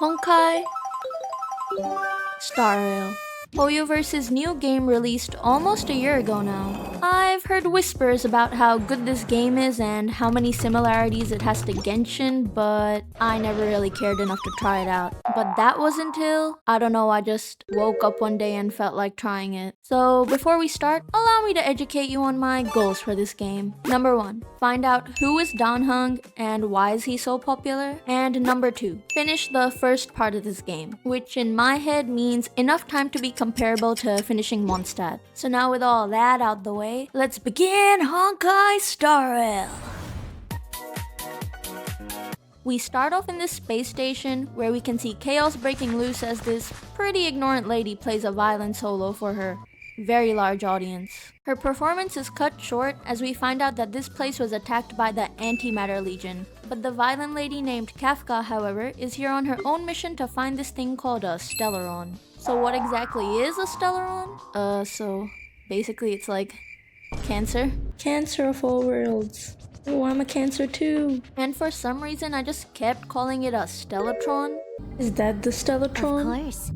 Honkai Star Rail. Hoyoverse's new game released almost a year ago now. I've heard whispers about how good this game is and how many similarities it has to Genshin, but I never really cared enough to try it out. But that was until, I don't know, I just woke up one day and felt like trying it. So before we start, allow me to educate you on my goals for this game. Number 1, find out who is Danhung and why is he so popular. And number 2, finish the first part of this game, which in my head means enough time to be comparable to finishing Mondstadt. So now with all that out the way, let's begin Honkai Star Rail! We start off in this space station where we can see chaos breaking loose as this pretty ignorant lady plays a violin solo for her very large audience. Her performance is cut short as we find out that this place was attacked by the Antimatter Legion. But the violin lady named Kafka, however, is here on her own mission to find this thing called a Stellaron. So what exactly is a Stellaron? So basically it's like cancer? Cancer of all worlds. Oh, I'm a cancer too. And for some reason I just kept calling it a Stellatron. Is that the Stellatron? Of course.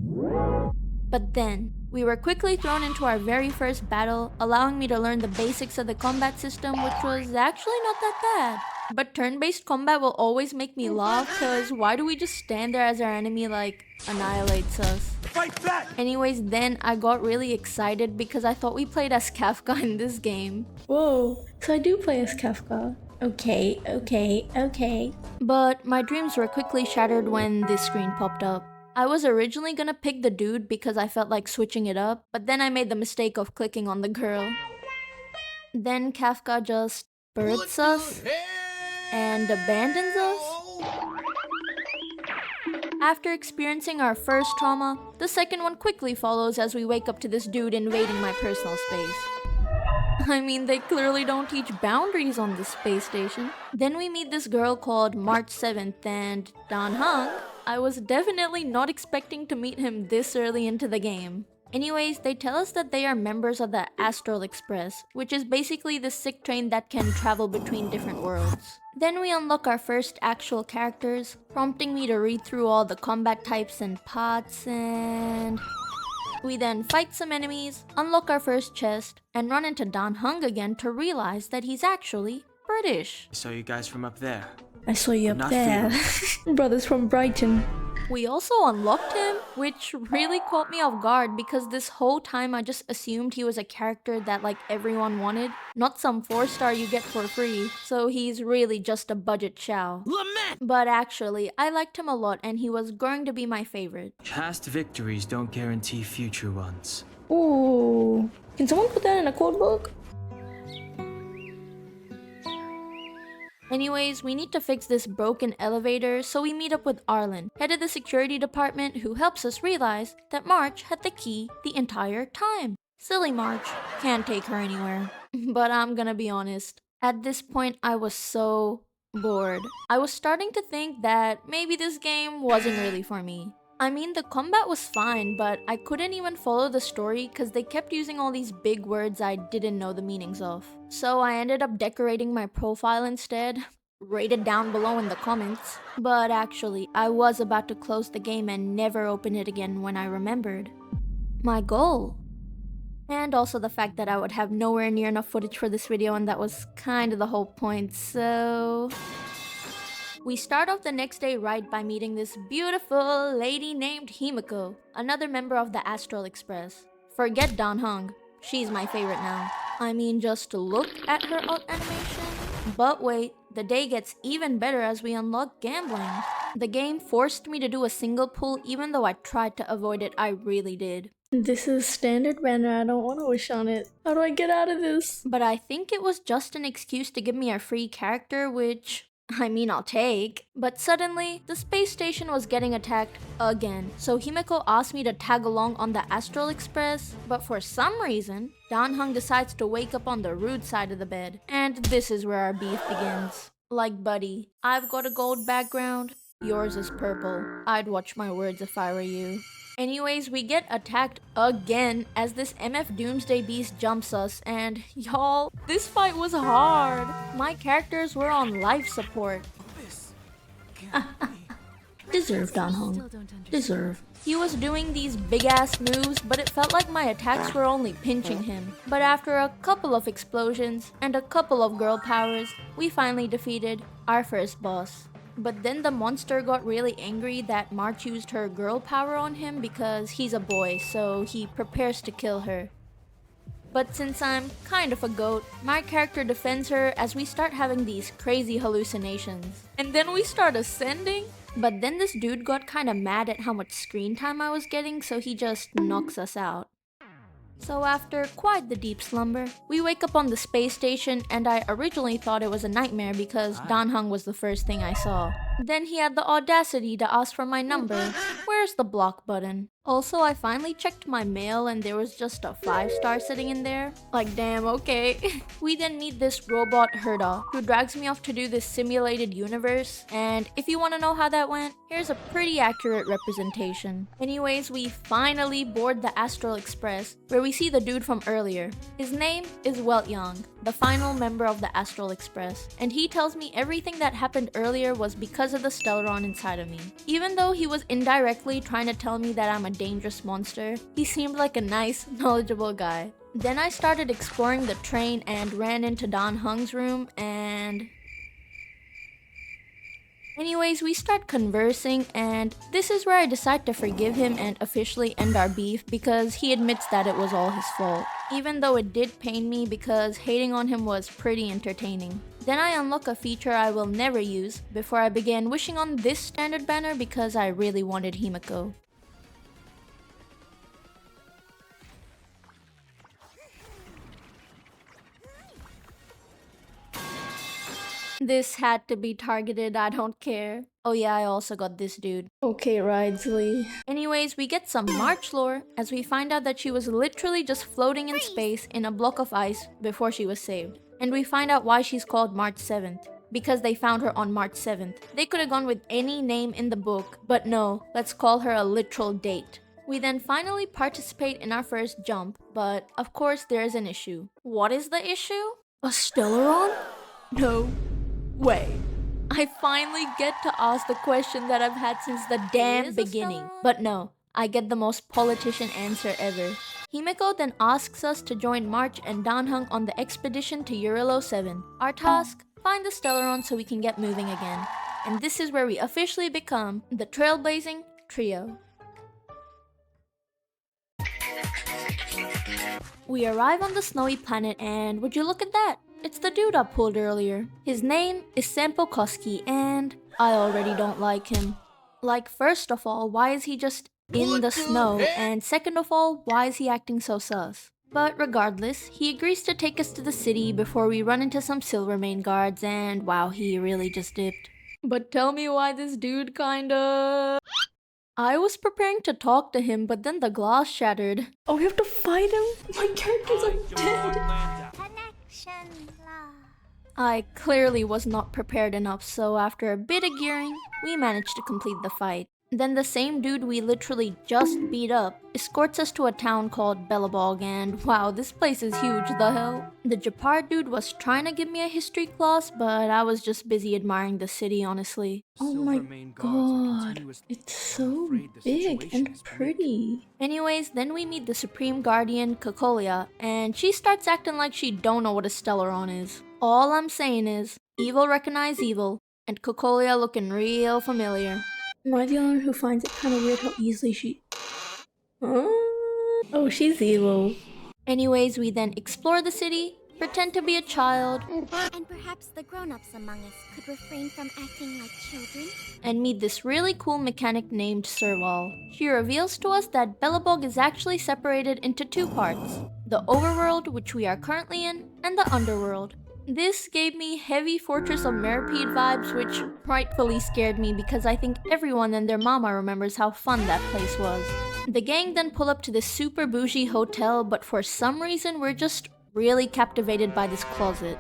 But then, we were quickly thrown into our very first battle, allowing me to learn the basics of the combat system, which was actually not that bad. But turn-based combat will always make me laugh, cause why do we just stand there as our enemy like annihilates us? Fight back! Anyways, then I got really excited because I thought we played as Kafka in this game. Whoa, so I do play as Kafka. Okay. But my dreams were quickly shattered when this screen popped up. I was originally gonna pick the dude because I felt like switching it up, but then I made the mistake of clicking on the girl. Then Kafka just births us and abandons us. After experiencing our first trauma, the second one quickly follows as we wake up to this dude invading my personal space. I mean, they clearly don't teach boundaries on this space station. Then we meet this girl called March 7th and Danhung. I was definitely not expecting to meet him this early into the game. Anyways, they tell us that they are members of the Astral Express, which is basically the sick train that can travel between different worlds. Then we unlock our first actual characters, prompting me to read through all the combat types and pots, and we then fight some enemies, unlock our first chest, and run into Danhung again to realize that he's actually British. I saw you guys from up there. I saw you I'm up not there. Brothers from Brighton. We also unlocked him, which really caught me off guard because this whole time I just assumed he was a character that like everyone wanted, not some 4-star you get for free, so he's really just a budget chow. Lament! But actually, I liked him a lot and he was going to be my favorite. Past victories don't guarantee future ones. Ooh, can someone put that in a code book? Anyways, we need to fix this broken elevator, so we meet up with Arlen, head of the security department, who helps us realize that March had the key the entire time. Silly March, can't take her anywhere. But I'm gonna be honest, at this point I was so bored. I was starting to think that maybe this game wasn't really for me. I mean, the combat was fine, but I couldn't even follow the story because they kept using all these big words I didn't know the meanings of. So I ended up decorating my profile instead. Rate it down below in the comments. But actually, I was about to close the game and never open it again when I remembered my goal. And also the fact that I would have nowhere near enough footage for this video, and that was kind of the whole point, so we start off the next day right by meeting this beautiful lady named Himiko, another member of the Astral Express. Forget Danhung, she's my favorite now. I mean, just look at her art animation. But wait, the day gets even better as we unlock gambling. The game forced me to do a single pull even though I tried to avoid it, I really did. This is standard banner, I don't want to wish on it. How do I get out of this? But I think it was just an excuse to give me a free character, which I mean, I'll take. But suddenly, the space station was getting attacked again. So Himiko asked me to tag along on the Astral Express, but for some reason, Danhung decides to wake up on the rude side of the bed. And this is where our beef begins. Like, buddy, I've got a gold background, yours is purple. I'd watch my words if I were you. Anyways, we get attacked again as this MF Doomsday Beast jumps us, and y'all, this fight was hard. My characters were on life support. This can't be. Deserve, Danhong. Deserve. He was doing these big-ass moves, but it felt like my attacks were only pinching him. But after a couple of explosions and a couple of girl powers, we finally defeated our first boss. But then the monster got really angry that March used her girl power on him because he's a boy, so he prepares to kill her. But since I'm kind of a goat, my character defends her as we start having these crazy hallucinations. And then we start ascending? But then this dude got kinda mad at how much screen time I was getting, so he just knocks us out. So after quite the deep slumber, we wake up on the space station, and I originally thought it was a nightmare because Danhong was the first thing I saw. Then he had the audacity to ask for my number. Where's the block button? Also, I finally checked my mail and there was just a 5-star sitting in there. Like, damn, okay. We then meet this robot Herda, who drags me off to do this simulated universe. And if you want to know how that went, here's a pretty accurate representation. Anyways, we finally board the Astral Express, where we see the dude from earlier. His name is Weltyang, the final member of the Astral Express. And he tells me everything that happened earlier was because of the Stellaron inside of me. Even though he was indirectly trying to tell me that I'm a dangerous monster, he seemed like a nice, knowledgeable guy. Then I started exploring the train and ran into Dan Hung's room and... Anyways, we start conversing, and this is where I decide to forgive him and officially end our beef because he admits that it was all his fault. Even though it did pain me because hating on him was pretty entertaining. Then I unlock a feature I will never use before I began wishing on this standard banner because I really wanted Himiko. This had to be targeted, I don't care. Oh yeah, I also got this dude. Okay, Ridsley. Anyways, we get some March lore as we find out that she was literally just floating in space in a block of ice before she was saved. And we find out why she's called March 7th. Because they found her on March 7th. They could have gone with any name in the book, but no, let's call her a literal date. We then finally participate in our first jump, but of course there is an issue. What is the issue? A Stellaron? No way. I finally get to ask the question that I've had since the damn beginning. But no, I get the most politician answer ever. Himiko then asks us to join March and Danhung on the expedition to Urilo 7. Our task? Find the Stellaron so we can get moving again. And this is where we officially become the Trailblazing Trio. We arrive on the snowy planet and would you look at that? It's the dude I pulled earlier. His name is Sampo Koski and I already don't like him. Like, first of all, why is he just in the snow? And second of all, why is he acting so sus? But regardless, he agrees to take us to the city before we run into some Silvermane guards and wow, he really just dipped. But tell me why this dude kinda... I was preparing to talk to him, but then the glass shattered. Oh, we have to fight him? My characters are dead! I clearly was not prepared enough, so after a bit of gearing, we managed to complete the fight. Then the same dude we literally just beat up escorts us to a town called Belobog, and wow, this place is huge, the hell. The Japar dude was trying to give me a history class, but I was just busy admiring the city, honestly. Oh my god, it's so big and pretty. Anyways, then we meet the Supreme Guardian, Cocolia, and she starts acting like she don't know what a Stellaron is. All I'm saying is, evil recognize evil, and Cocolia looking real familiar. Am I the only one who finds it kind of weird how easily she... Huh? Oh, she's evil. Anyways, we then explore the city, pretend to be a child, And perhaps the grown-ups among us could refrain from acting like children? and meet this really cool mechanic named Serval. She reveals to us that Belobog is actually separated into two parts. The overworld, which we are currently in, and the underworld. This gave me heavy Fortress of Meripede vibes, which rightfully scared me because I think everyone and their mama remembers how fun that place was. The gang then pull up to this super bougie hotel, but for some reason we're just really captivated by this closet.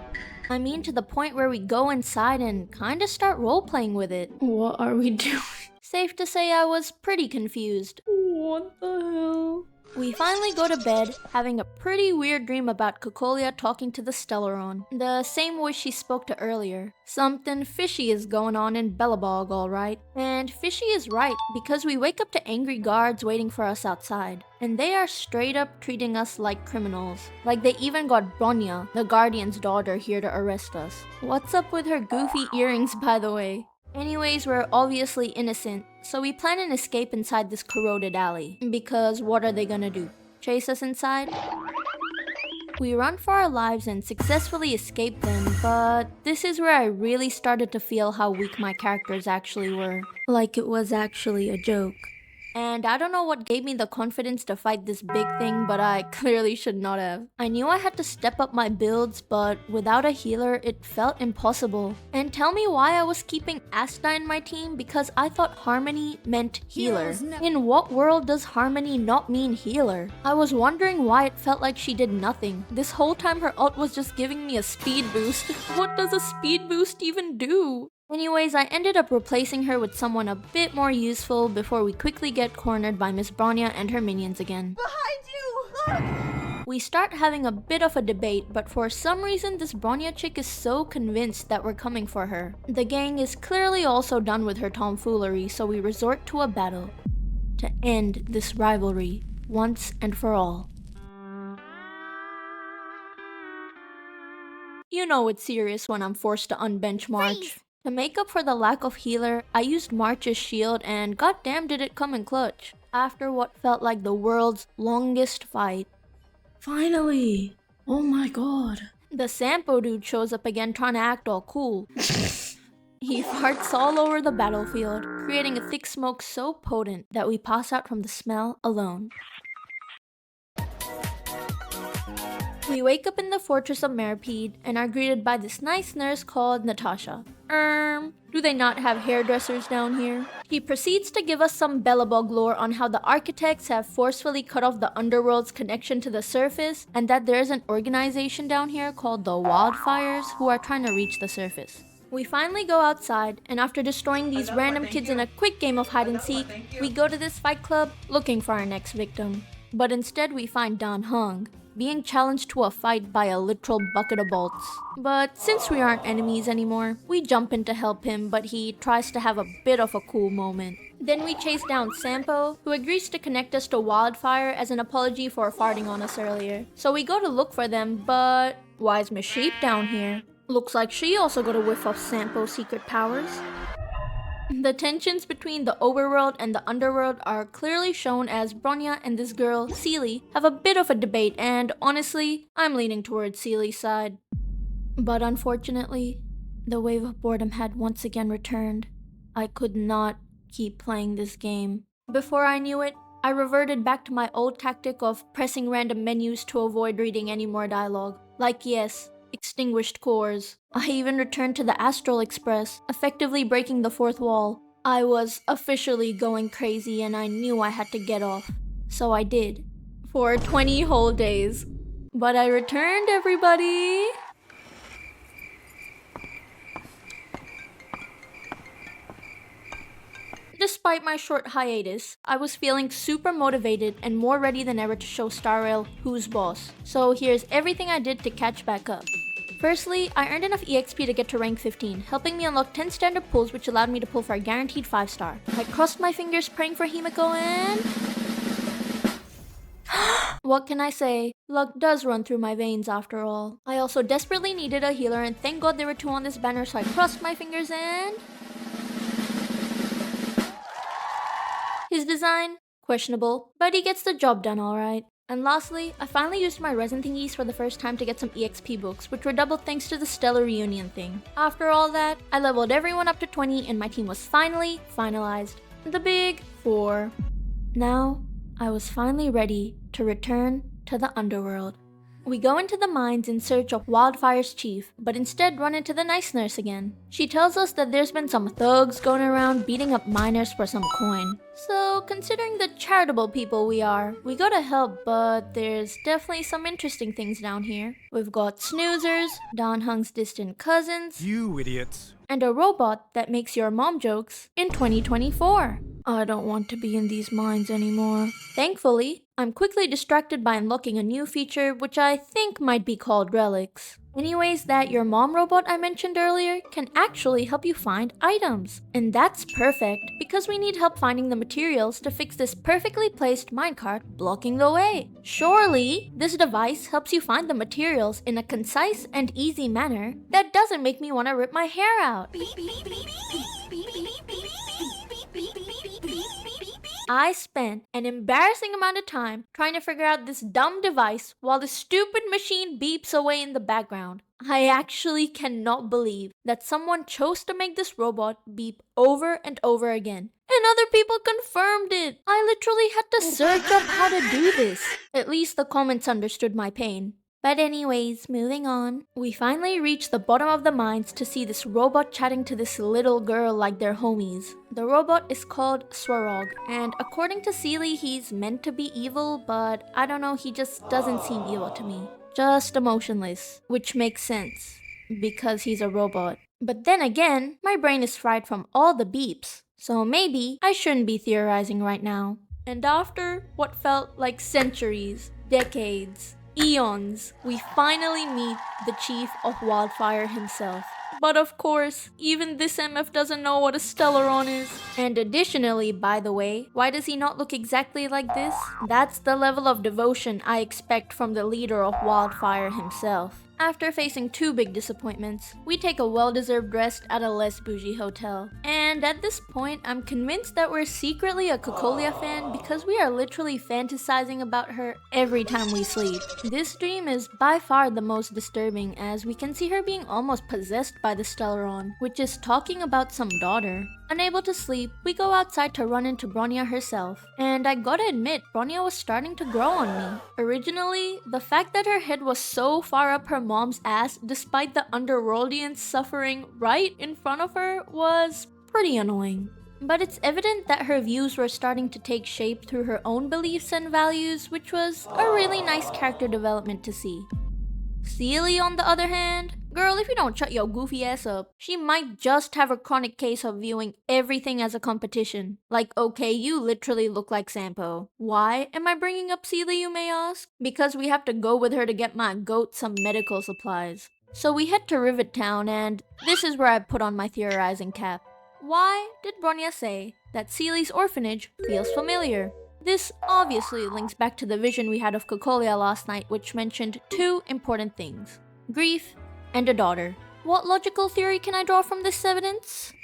I mean, to the point where we go inside and kinda start role-playing with it. What are we doing? Safe to say I was pretty confused. What the hell? We finally go to bed, having a pretty weird dream about Cocolia talking to the Stellaron, the same voice she spoke to earlier. Something fishy is going on in Belobog, alright. And fishy is right, because we wake up to angry guards waiting for us outside. And they are straight up treating us like criminals. Like they even got Bronya, the Guardian's daughter, here to arrest us. What's up with her goofy earrings, by the way? Anyways, we're obviously innocent, so we plan an escape inside this corroded alley. Because what are they gonna do? Chase us inside? We run for our lives and successfully escape them, but this is where I really started to feel how weak my characters actually were. Like it was actually a joke. And I don't know what gave me the confidence to fight this big thing, but I clearly should not have. I knew I had to step up my builds, but without a healer, it felt impossible. And tell me why I was keeping Asta in my team, because I thought Harmony meant healer. In what world does Harmony not mean healer? I was wondering why it felt like she did nothing. This whole time her ult was just giving me a speed boost. What does a speed boost even do? Anyways, I ended up replacing her with someone a bit more useful before we quickly get cornered by Miss Bronya and her minions again. Behind you! Look! We start having a bit of a debate, but for some reason this Bronya chick is so convinced that we're coming for her. The gang is clearly also done with her tomfoolery, so we resort to a battle to end this rivalry once and for all. You know it's serious when I'm forced to unbench March. Freeze! To make up for the lack of healer, I used March's shield and goddamn did it come in clutch. After what felt like the world's longest fight. Finally! Oh my god. The Sampo dude shows up again trying to act all cool. He farts all over the battlefield, creating a thick smoke so potent that we pass out from the smell alone. We wake up in the fortress of Meripede and are greeted by this nice nurse called Natasha. Do they not have hairdressers down here? He proceeds to give us some Belobog lore on how the architects have forcefully cut off the Underworld's connection to the surface, and that there is an organization down here called the Wildfires who are trying to reach the surface. We finally go outside, and after destroying these random kids in a quick game of hide and seek, we go to this fight club looking for our next victim. But instead we find Dan Heng, being challenged to a fight by a literal bucket of bolts. But since we aren't enemies anymore, we jump in to help him, but he tries to have a bit of a cool moment. Then we chase down Sampo, who agrees to connect us to Wildfire as an apology for farting on us earlier. So we go to look for them, but why is Miss Sheep down here? Looks like she also got a whiff of Sampo's secret powers. The tensions between the overworld and the underworld are clearly shown as Bronya and this girl, Seely, have a bit of a debate, and honestly, I'm leaning towards Seely's side. But unfortunately, the wave of boredom had once again returned. I could not keep playing this game. Before I knew it, I reverted back to my old tactic of pressing random menus to avoid reading any more dialogue. Like yes, extinguished cores. I even returned to the Astral Express, effectively breaking the fourth wall. I was officially going crazy and I knew I had to get off. So I did. For 20 whole days. But I returned, everybody! Despite my short hiatus, I was feeling super motivated and more ready than ever to show Starrail who's boss. So here's everything I did to catch back up. Firstly, I earned enough EXP to get to rank 15, helping me unlock 10 standard pulls which allowed me to pull for a guaranteed 5-star. I crossed my fingers praying for Himiko and... what can I say? Luck does run through my veins after all. I also desperately needed a healer and thank god there were 2 on this banner, so I crossed my fingers and... his design? Questionable, but he gets the job done alright. And lastly, I finally used my resin thingies for the first time to get some EXP books, which were doubled thanks to the Stellar Reunion thing. After all that, I leveled everyone up to 20 and my team was finally finalized. The Big 4. Now, I was finally ready to return to the Underworld. We go into the mines in search of Wildfire's chief, but instead run into the nice nurse again. She tells us that there's been some thugs going around beating up miners for some coin. So, considering the charitable people we are, we gotta help, but there's definitely some interesting things down here. We've got snoozers, Dan Heng's distant cousins, You idiots. and a robot that makes your mom jokes in 2024. I don't want to be in these mines anymore. Thankfully, I'm quickly distracted by unlocking a new feature which I think might be called relics. Anyways, that your mom robot I mentioned earlier can actually help you find items. And that's perfect because we need help finding the materials to fix this perfectly placed minecart blocking the way. Surely, this device helps you find the materials in a concise and easy manner that doesn't make me want to rip my hair out. I spent an embarrassing amount of time trying to figure out this dumb device while the stupid machine beeps away in the background. I actually cannot believe that someone chose to make this robot beep over and over again. And other people confirmed it. I literally had to search up how to do this. At least the comments understood my pain. But anyways, moving on. We finally reached the bottom of the mines to see this robot chatting to this little girl like they're homies. The robot is called Svarog, and according to Seely, he's meant to be evil, but I don't know, he just doesn't seem evil to me. Just emotionless, which makes sense, because he's a robot. But then again, my brain is fried from all the beeps, so maybe I shouldn't be theorizing right now. And after what felt like centuries, decades, eons, we finally meet the chief of Wildfire himself. But of course, even this MF doesn't know what a Stellaron is. And additionally, by the way, why does he not look exactly like this? That's the level of devotion I expect from the leader of Wildfire himself. After facing two big disappointments, we take a well-deserved rest at a less bougie hotel. And at this point, I'm convinced that we're secretly a Cocolia fan because we are literally fantasizing about her every time we sleep. This dream is by far the most disturbing as we can see her being almost possessed by the Stellaron, which is talking about some daughter. Unable to sleep, we go outside to run into Bronya herself. And I gotta admit, Bronya was starting to grow on me. Originally, the fact that her head was so far up her mom's ass despite the Underworldians suffering right in front of her was pretty annoying. But it's evident that her views were starting to take shape through her own beliefs and values, which was a really nice character development to see. Seely, on the other hand, girl, if you don't shut your goofy ass up, she might just have a chronic case of viewing everything as a competition. Like, okay, you literally look like Sampo. Why am I bringing up Seely, you may ask? Because we have to go with her to get my goat some medical supplies. So we head to Rivet Town, and this is where I put on my theorizing cap. Why did Bronya say that Seely's orphanage feels familiar? This obviously links back to the vision we had of Cocolia last night, which mentioned two important things: grief and a daughter. What logical theory can I draw from this evidence?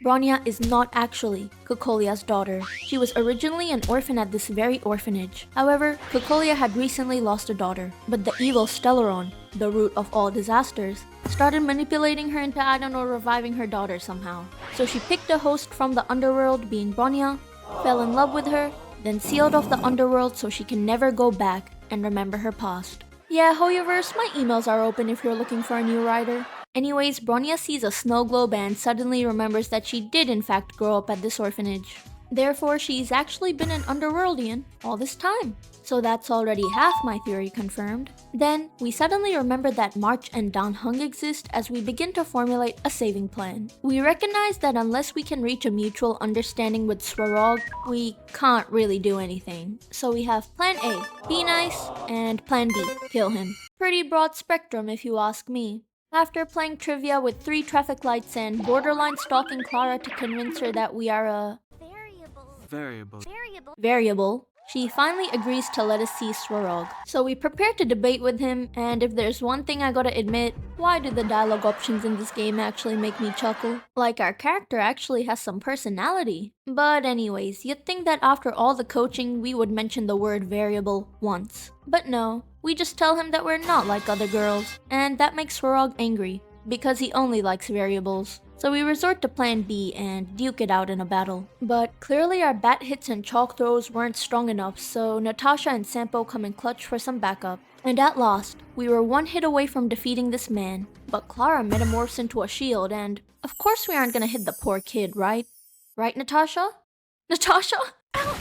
Bronya is not actually Cocolia's daughter. She was originally an orphan at this very orphanage. However, Cocolia had recently lost a daughter, but the evil Stellaron, the root of all disasters, started manipulating her into, I don't know, reviving her daughter somehow. So she picked a host from the Underworld, being Bronya, fell in love with her, then sealed off the Underworld so she can never go back and remember her past. Yeah, Hoyoverse, my emails are open if you're looking for a new writer. Anyways, Bronya sees a snow globe and suddenly remembers that she did in fact grow up at this orphanage. Therefore, she's actually been an Underworldian all this time. So that's already half my theory confirmed. Then, we suddenly remember that March and Dan Hung exist as we begin to formulate a saving plan. We recognize that unless we can reach a mutual understanding with Svarog, we can't really do anything. So we have Plan A, be nice, and Plan B, kill him. Pretty broad spectrum if you ask me. After playing trivia with 3 traffic lights and borderline stalking Clara to convince her that we are a variable, she finally agrees to let us see Svarog. So we prepare to debate with him, and if there's one thing I gotta admit, why do the dialogue options in this game actually make me chuckle? Like, our character actually has some personality. But anyways, you'd think that after all the coaching we would mention the word variable once. But no, we just tell him that we're not like other girls, and that makes Svarog angry, because he only likes variables. So we resort to Plan B and duke it out in a battle. But clearly our bat hits and chalk throws weren't strong enough, so Natasha and Sampo come in clutch for some backup. And at last, we were one hit away from defeating this man. But Clara metamorphs into a shield, and of course we aren't gonna hit the poor kid, right? Right, Natasha? Natasha? Ow!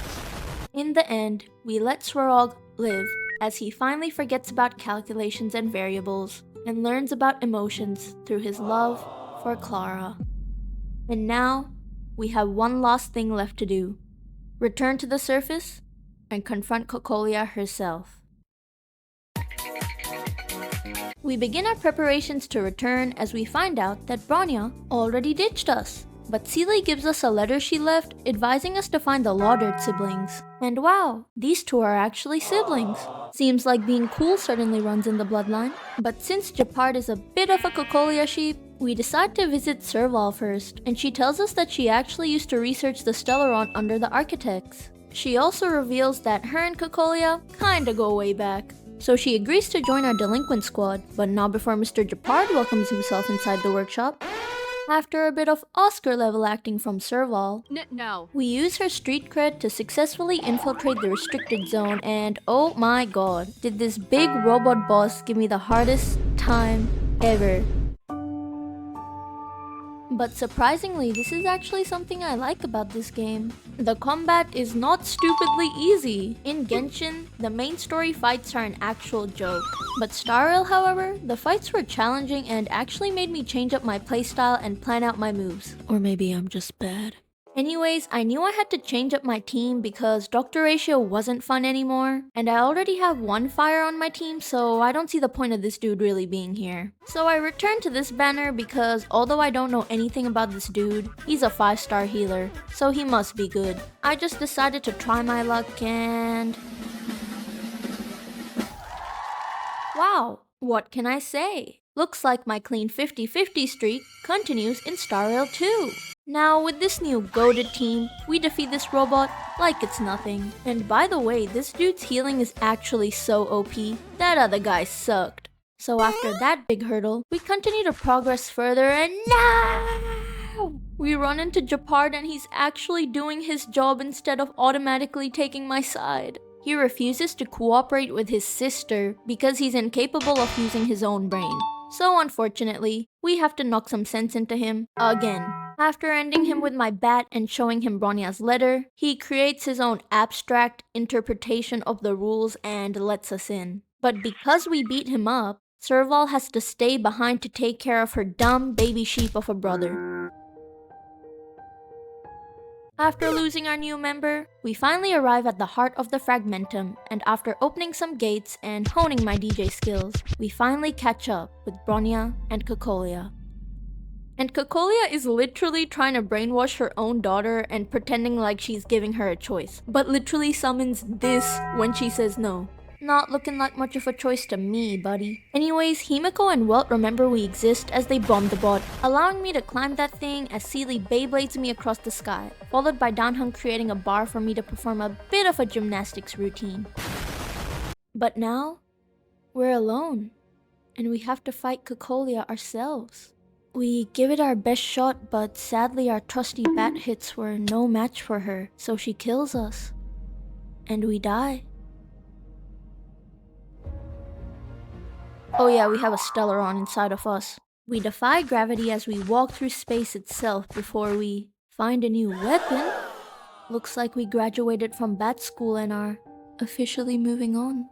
In the end, we let Svarog live, as he finally forgets about calculations and variables, and learns about emotions through his love for Clara. And now, we have one last thing left to do. Return to the surface and confront Cocolia herself. We begin our preparations to return as we find out that Bronya already ditched us. But Seelie gives us a letter she left advising us to find the Lauderd siblings. And wow, these two are actually siblings. Seems like being cool certainly runs in the bloodline. But since Gepard is a bit of a Cocolia sheep, we decide to visit Serval first, and she tells us that she actually used to research the Stellaron under the Architects. She also reveals that her and Cocolia kinda go way back. So she agrees to join our delinquent squad, but not before Mr. Gepard welcomes himself inside the workshop. After a bit of Oscar-level acting from Serval, No. we use her street cred to successfully infiltrate the restricted zone, and oh my god, did this big robot boss give me the hardest time ever. But surprisingly, this is actually something I like about this game. The combat is not stupidly easy. In Genshin, the main story fights are an actual joke. But Star Rail, however, the fights were challenging and actually made me change up my playstyle and plan out my moves. Or maybe I'm just bad. Anyways, I knew I had to change up my team because Doctor Ratio wasn't fun anymore, and I already have one fire on my team, so I don't see the point of this dude really being here. So I returned to this banner because although I don't know anything about this dude, he's a 5-star healer, so he must be good. I just decided to try my luck and... wow, what can I say? Looks like my clean 50-50 streak continues in Star Rail 2. Now, with this new goated team, we defeat this robot like it's nothing. And by the way, this dude's healing is actually so OP. That other guy sucked. So after that big hurdle, we continue to progress further and now we run into Gepard and he's actually doing his job instead of automatically taking my side. He refuses to cooperate with his sister because he's incapable of using his own brain. So unfortunately, we have to knock some sense into him again. After ending him with my bat and showing him Bronya's letter, he creates his own abstract interpretation of the rules and lets us in. But because we beat him up, Serval has to stay behind to take care of her dumb baby sheep of a brother. After losing our new member, we finally arrive at the heart of the Fragmentum, and after opening some gates and honing my DJ skills, we finally catch up with Bronya and Cocolia. And Cocolia is literally trying to brainwash her own daughter and pretending like she's giving her a choice, but literally summons this when she says no. Not looking like much of a choice to me, buddy. Anyways, Himiko and Welt remember we exist as they bomb the bot, allowing me to climb that thing as Seelie Beyblades me across the sky, followed by Danhung creating a bar for me to perform a bit of a gymnastics routine. But now, we're alone, and we have to fight Cocolia ourselves. We give it our best shot, but sadly our trusty bat hits were no match for her, so she kills us. And we die. Oh yeah, we have a Stellaron inside of us. We defy gravity as we walk through space itself before we find a new weapon. Looks like we graduated from bat school and are officially moving on.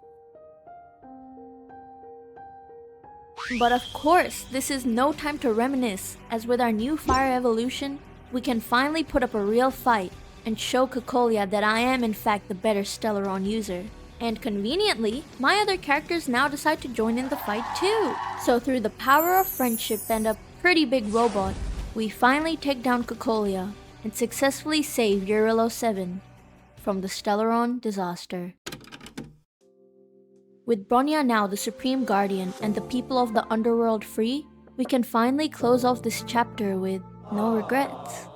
But of course, this is no time to reminisce, as with our new fire evolution, we can finally put up a real fight and show Cocolia that I am in fact the better Stellaron user. And conveniently, my other characters now decide to join in the fight too. So through the power of friendship and a pretty big robot, we finally take down Cocolia and successfully save Urilo 7 from the Stellaron disaster. With Bronya now the Supreme Guardian and the people of the Underworld free, we can finally close off this chapter with no regrets.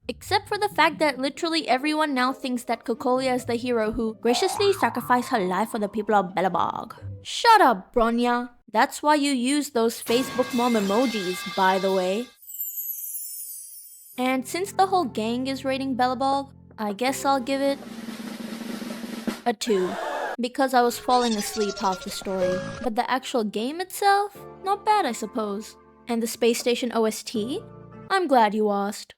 Except for the fact that literally everyone now thinks that Cocolia is the hero who graciously sacrificed her life for the people of Belobog. Shut up, Bronya! That's why you use those Facebook mom emojis, by the way. And since the whole gang is rating Belobog, I guess I'll give it a 2. Because I was falling asleep half the story. But the actual game itself? Not bad, I suppose. And the space station OST? I'm glad you asked.